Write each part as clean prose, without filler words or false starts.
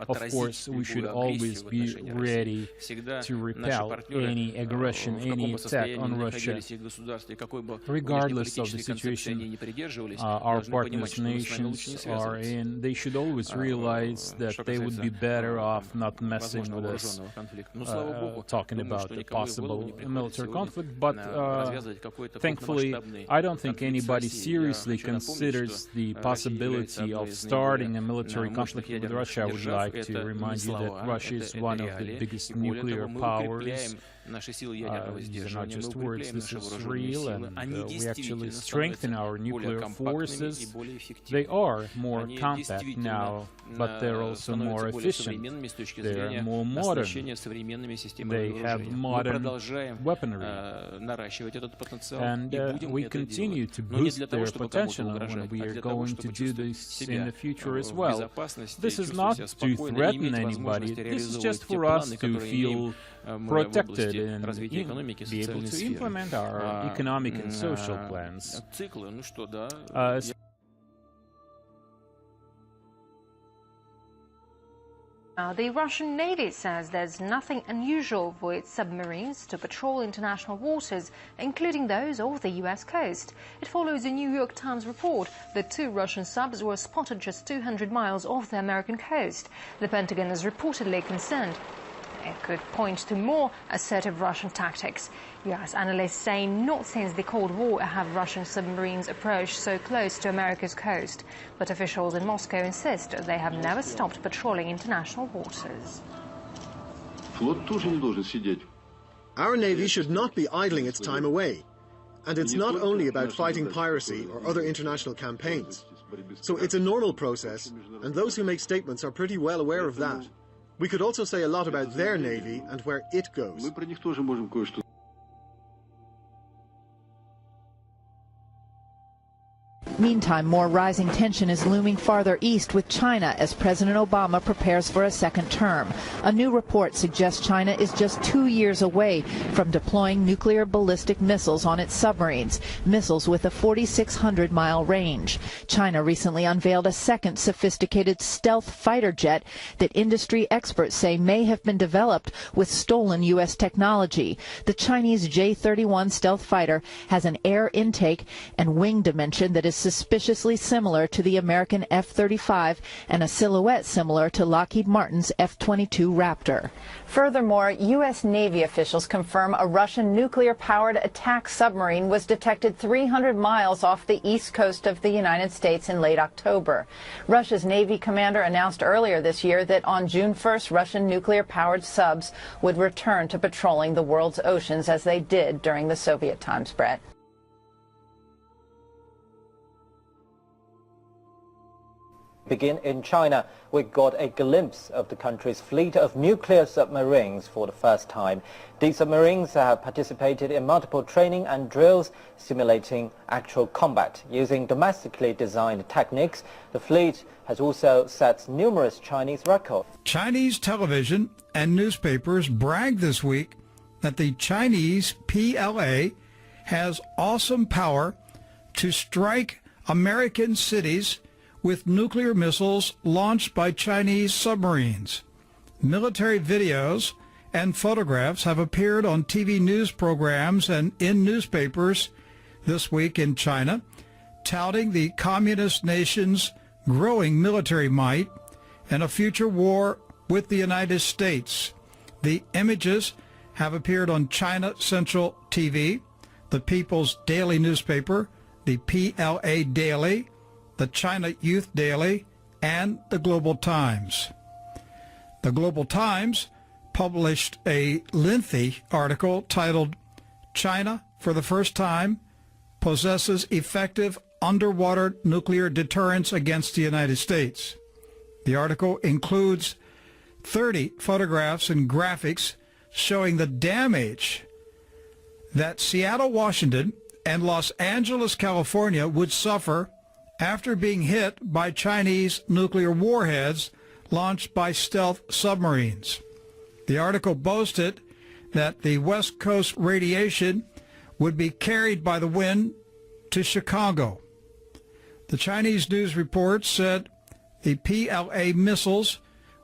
Of course, we should always be ready to repel any aggression, any attack on Russia. Regardless of the situation our partners' nations are in, they should always realize that they would be better off not messing with us, talking about the possible military conflict. But thankfully, I don't think anybody seriously considers the possibility of starting a military conflict with Russia. I would like to remind you that Russia is one of the biggest nuclear powers. These are not just words, this is real, and we actually strengthen our nuclear forces. They are more compact now, but they're also more efficient. They're more modern. They have modern weaponry. And we continue to boost their potential, and we are going to do this in the future as well. This is not to threaten anybody, this is just for us to feel protected and be able to implement our economic and social plans. The Russian Navy says there's nothing unusual for its submarines to patrol international waters, including those off the U.S. coast. It follows a New York Times report that 2 Russian subs were spotted just 200 miles off the American coast. The Pentagon is reportedly concerned it could point to more assertive Russian tactics. U.S. analysts say not since the Cold War have Russian submarines approached so close to America's coast. But officials in Moscow insist they have never stopped patrolling international waters. Our Navy should not be idling its time away. And it's not only about fighting piracy or other international campaigns. So it's a normal process, and those who make statements are pretty well aware of that. We could also say a lot about their Navy and where it goes. Meantime, more rising tension is looming farther east with China as President Obama prepares for a second term. A new report suggests China is just 2 years away from deploying nuclear ballistic missiles on its submarines, missiles with a 4,600-mile range. China recently unveiled a second sophisticated stealth fighter jet that industry experts say may have been developed with stolen U.S. technology. The Chinese J-31 stealth fighter has an air intake and wing dimension that is suspiciously similar to the American F-35 and a silhouette similar to Lockheed Martin's F-22 Raptor. Furthermore, U.S. Navy officials confirm a Russian nuclear-powered attack submarine was detected 300 miles off the east coast of the United States in late October. Russia's Navy commander announced earlier this year that on June 1st, Russian nuclear-powered subs would return to patrolling the world's oceans as they did during the Soviet times, Brett. Begin in China. We got a glimpse of the country's fleet of nuclear submarines for the first time. These submarines have participated in multiple training and drills simulating actual combat. Using domestically designed techniques, the fleet has also set numerous Chinese records. Chinese television and newspapers bragged this week that the Chinese PLA has awesome power to strike American cities with nuclear missiles launched by Chinese submarines. Military videos and photographs have appeared on TV news programs and in newspapers this week in China, touting the communist nation's growing military might and a future war with the United States. The images have appeared on China Central TV, the People's Daily newspaper, the PLA Daily, the China Youth Daily, and the Global Times. The Global Times published a lengthy article titled, "China, for the first time, possesses effective underwater nuclear deterrence against the United States." The article includes 30 photographs and graphics showing the damage that Seattle, Washington, and Los Angeles, California would suffer after being hit by Chinese nuclear warheads launched by stealth submarines. The article boasted that the West Coast radiation would be carried by the wind to Chicago. The Chinese news report said the PLA missiles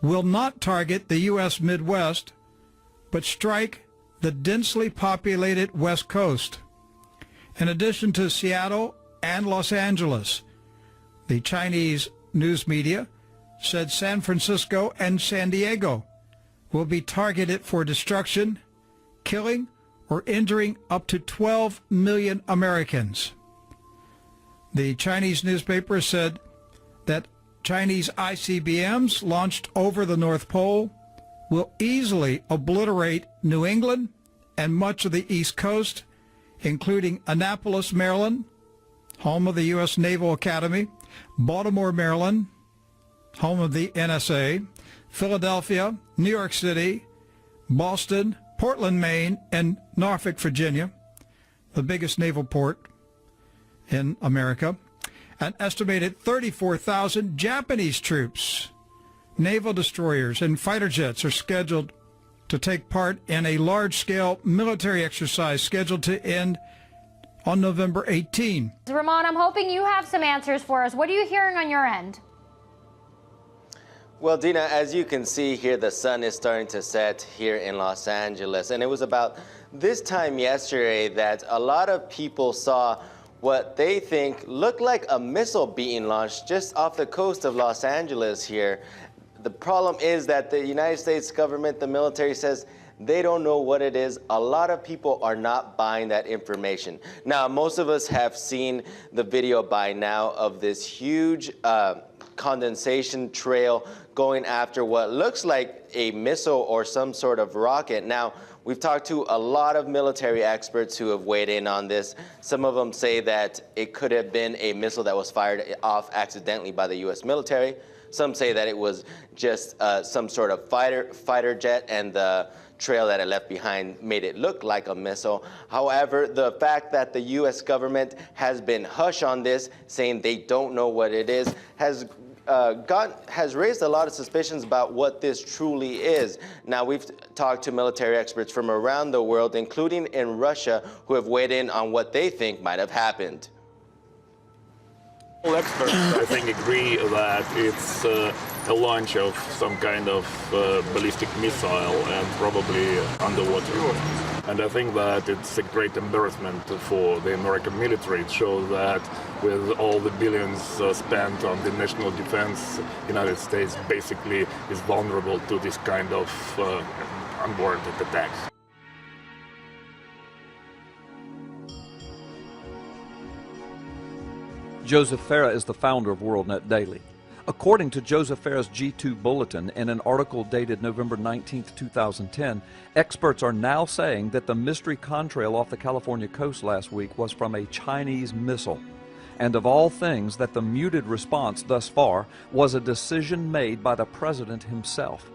will not target the U.S. Midwest, but strike the densely populated West Coast. In addition to Seattle and Los Angeles, the Chinese news media said San Francisco and San Diego will be targeted for destruction, killing or injuring up to 12 million Americans. The Chinese newspaper said that Chinese ICBMs launched over the North Pole will easily obliterate New England and much of the East Coast, including Annapolis, Maryland, home of the U.S. Naval Academy, Baltimore, Maryland, home of the NSA, Philadelphia, New York City, Boston, Portland, Maine, and Norfolk, Virginia, the biggest naval port in America. An estimated 34,000 Japanese troops, naval destroyers, and fighter jets are scheduled to take part in a large-scale military exercise scheduled to end on November 18. Ramon, I'm hoping you have some answers for us. What are you hearing on your end? Well, Dina, as you can see here, the sun is starting to set here in Los Angeles. And it was about this time yesterday that a lot of people saw what they think looked like a missile being launched just off the coast of Los Angeles here. The problem is that the United States government, the military, says they don't know what it is. A lot of people are not buying that information. Now, most of us have seen the video by now of this huge condensation trail going after what looks like a missile or some sort of rocket. Now, we've talked to a lot of military experts who have weighed in on this. Some of them say that it could have been a missile that was fired off accidentally by the U.S. military. Some say that it was just some sort of fighter jet, and the trail that it left behind made it look like a missile. However, the fact that the U.S. government has been hush on this, saying they don't know what it is, has raised a lot of suspicions about what this truly is. Now, we've talked to military experts from around the world, including in Russia, who have weighed in on what they think might have happened. All experts, I think, agree that it's a launch of some kind of ballistic missile and probably underwater. And I think that it's a great embarrassment for the American military. It shows that with all the billions spent on the national defense, the United States basically is vulnerable to this kind of unwarranted attacks. Joseph Farah is the founder of WorldNet Daily. According to Joseph Farah's G2 Bulletin, in an article dated November 19, 2010, experts are now saying that the mystery contrail off the California coast last week was from a Chinese missile. And of all things, that the muted response thus far was a decision made by the president himself.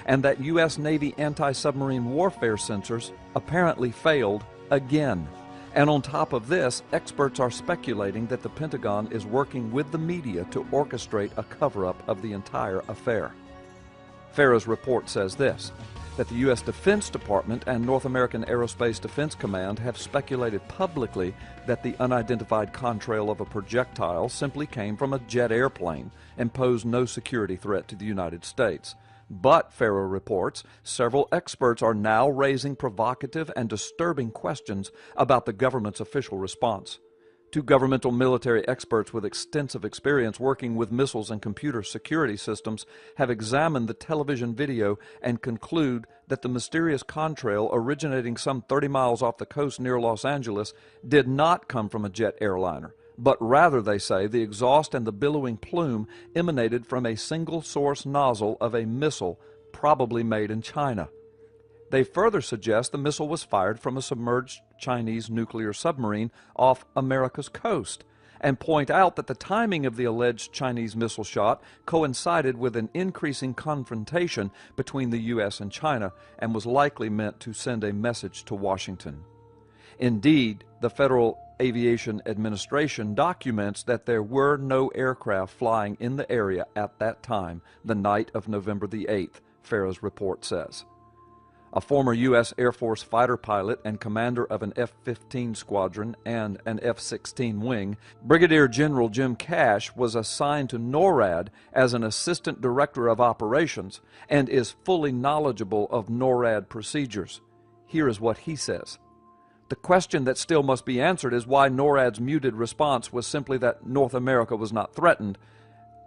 And that U.S. Navy anti-submarine warfare sensors apparently failed again. And on top of this, experts are speculating that the Pentagon is working with the media to orchestrate a cover-up of the entire affair. Farah's report says this, that the U.S. Defense Department and North American Aerospace Defense Command have speculated publicly that the unidentified contrail of a projectile simply came from a jet airplane and posed no security threat to the United States. But, Farah reports, several experts are now raising provocative and disturbing questions about the government's official response. Two governmental military experts with extensive experience working with missiles and computer security systems have examined the television video and conclude that the mysterious contrail originating some 30 miles off the coast near Los Angeles did not come from a jet airliner, but rather, they say, the exhaust and the billowing plume emanated from a single-source nozzle of a missile probably made in China. They further suggest the missile was fired from a submerged Chinese nuclear submarine off America's coast, and point out that the timing of the alleged Chinese missile shot coincided with an increasing confrontation between the U.S. and China and was likely meant to send a message to Washington. Indeed, the Federal Aviation Administration documents that there were no aircraft flying in the area at that time, the night of November the 8th, Farah's report says. a former U.S. Air Force fighter pilot and commander of an F-15 squadron and an F-16 wing, Brigadier General Jim Cash was assigned to NORAD as an assistant director of operations and is fully knowledgeable of NORAD procedures. Here is what he says. The question that still must be answered is why NORAD's muted response was simply that North America was not threatened,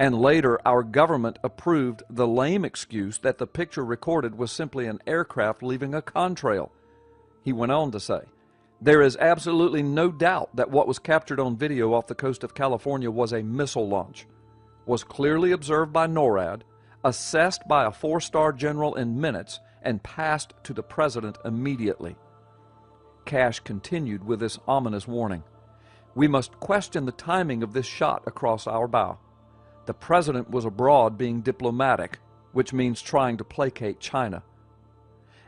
and later our government approved the lame excuse that the picture recorded was simply an aircraft leaving a contrail. He went on to say, there is absolutely no doubt that what was captured on video off the coast of California was a missile launch, was clearly observed by NORAD, assessed by a 4-star general in minutes, and passed to the President immediately. Cash continued with this ominous warning. We must question the timing of this shot across our bow. The President was abroad being diplomatic, which means trying to placate China.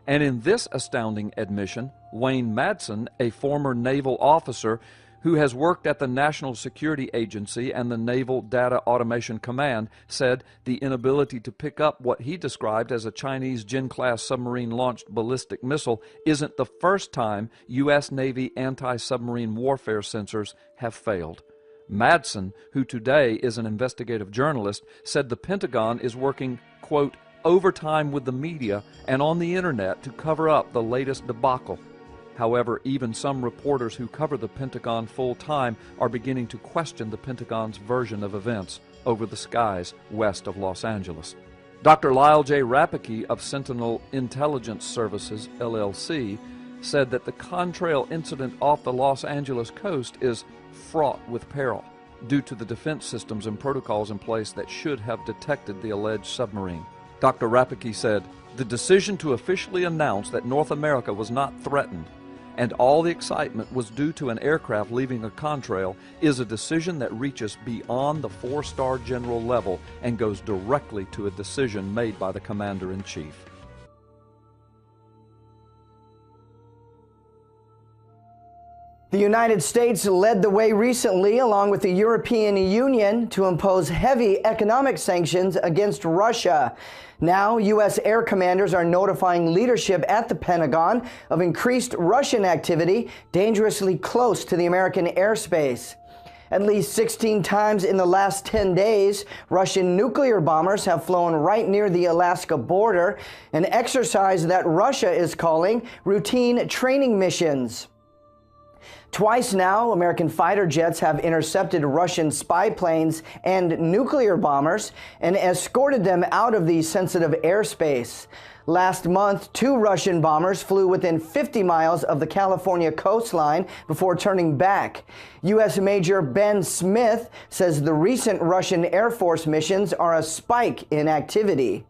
And in this astounding admission, Wayne Madsen, a former naval officer who has worked at the National Security Agency and the Naval Data Automation Command, said the inability to pick up what he described as a Chinese Jin-class submarine-launched ballistic missile isn't the first time U.S. Navy anti-submarine warfare sensors have failed. Madsen, who today is an investigative journalist, said the Pentagon is working, quote, overtime with the media and on the internet to cover up the latest debacle. However, even some reporters who cover the Pentagon full-time are beginning to question the Pentagon's version of events over the skies west of Los Angeles. Dr. Lyle J. Rapicki of Sentinel Intelligence Services, LLC, said that the contrail incident off the Los Angeles coast is fraught with peril due to the defense systems and protocols in place that should have detected the alleged submarine. Dr. Rapicki said, the decision to officially announce that North America was not threatened and all the excitement was due to an aircraft leaving a contrail is a decision that reaches beyond the 4-star general level and goes directly to a decision made by the Commander-in-Chief. The United States led the way recently, along with the European Union, to impose heavy economic sanctions against Russia. Now, U.S. air commanders are notifying leadership at the Pentagon of increased Russian activity dangerously close to the American airspace. At least 16 times in the last 10 days, Russian nuclear bombers have flown right near the Alaska border, an exercise that Russia is calling routine training missions. Twice now, American fighter jets have intercepted Russian spy planes and nuclear bombers and escorted them out of the sensitive airspace. Last month, 2 Russian bombers flew within 50 miles of the California coastline before turning back. U.S. Major Ben Smith says the recent Russian Air Force missions are a spike in activity.